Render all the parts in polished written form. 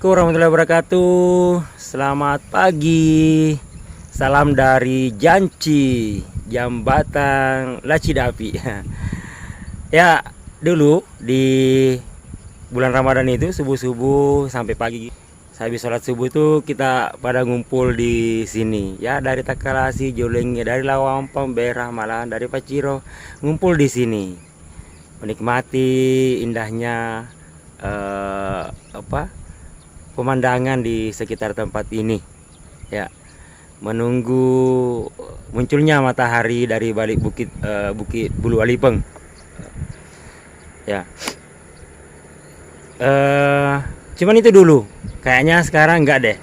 Assalamualaikum warahmatullahi wabarakatuh. Selamat pagi. Salam dari Janci, Jambatan Lacidapi. Ya, dulu di bulan Ramadan itu subuh-subuh sampai pagi. Habis sholat subuh itu kita pada ngumpul di sini. Ya, dari Takalasi, Jolengnya, dari Lawampang, Berah, malahan dari Paciro, ngumpul di sini. Menikmati indahnya pemandangan di sekitar tempat ini, ya, menunggu munculnya matahari dari balik bukit Bulu Alipeng, ya. Cuman itu dulu, kayaknya sekarang nggak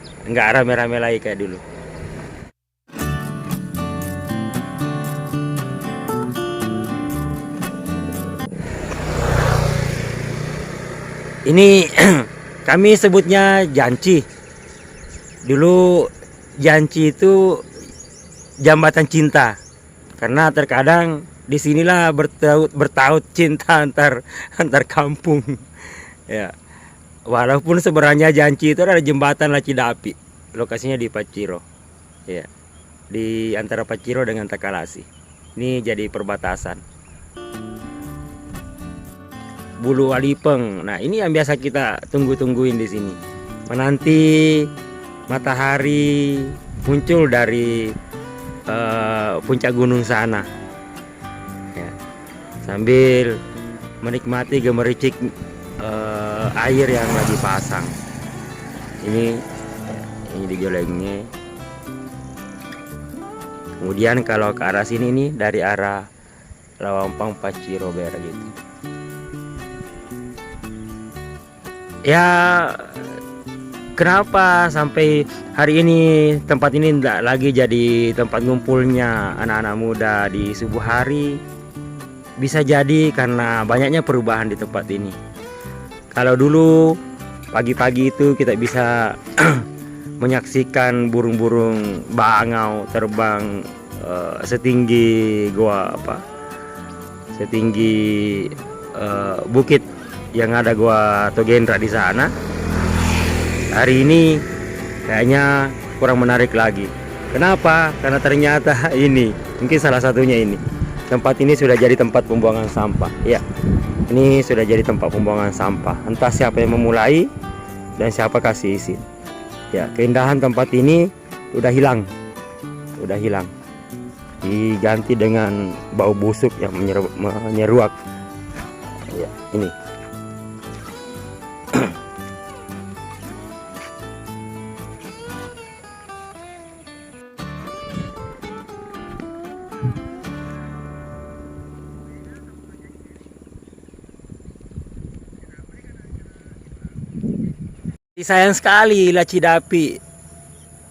rame-rame lagi kayak dulu. Ini kami sebutnya Janci. Dulu Janci itu jambatan cinta, karena terkadang disinilah bertaut cinta antar kampung. Ya, walaupun sebenarnya Janci itu ada jembatan Lacidapi, lokasinya di Paciro, ya, di antara Paciro dengan Takalasi. Ini jadi perbatasan. Bulu Alipeng. Nah, ini yang biasa kita tungguin di sini. Menanti matahari muncul dari puncak gunung sana. Ya, sambil menikmati gemericik air yang lagi pasang. Ini digolengnya. Kemudian kalau ke arah sini nih, dari arah Lawampang Paciro Bera gitu. Ya, kenapa sampai hari ini tempat ini tidak lagi jadi tempat ngumpulnya anak-anak muda di subuh hari? Bisa jadi karena banyaknya perubahan di tempat ini. Kalau dulu pagi-pagi itu kita bisa menyaksikan burung-burung bangau terbang setinggi setinggi bukit yang ada gua Togendra di sana. Hari ini kayaknya kurang menarik lagi. Kenapa? Karena ternyata ini, mungkin salah satunya ini, tempat ini sudah jadi tempat pembuangan sampah. Ya, ini sudah jadi tempat pembuangan sampah. Entah siapa yang memulai dan siapa kasih izin. Ya, keindahan tempat ini udah hilang, diganti dengan bau busuk yang menyeruak. Ya, ini. Sayang sekali Lacidapi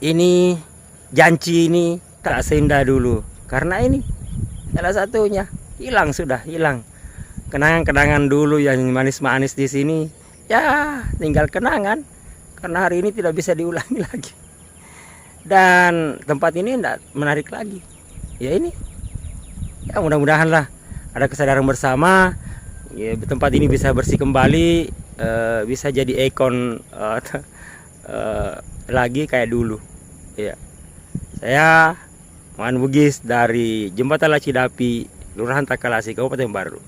ini, Janci ini tak seindah dulu, karena ini salah satunya sudah hilang. Kenangan-kenangan dulu yang manis-manis di sini, ya tinggal kenangan, karena hari ini tidak bisa diulangi lagi. Dan tempat ini tidak menarik lagi. Ya ini, ya mudah-mudahan lah ada kesadaran bersama, ya, tempat ini bisa bersih kembali, bisa jadi ikon lagi kayak dulu. Ya, saya Muhammad Bugis dari Jembatan Lacidapi, Kelurahan Takalasi, Kabupaten Baru.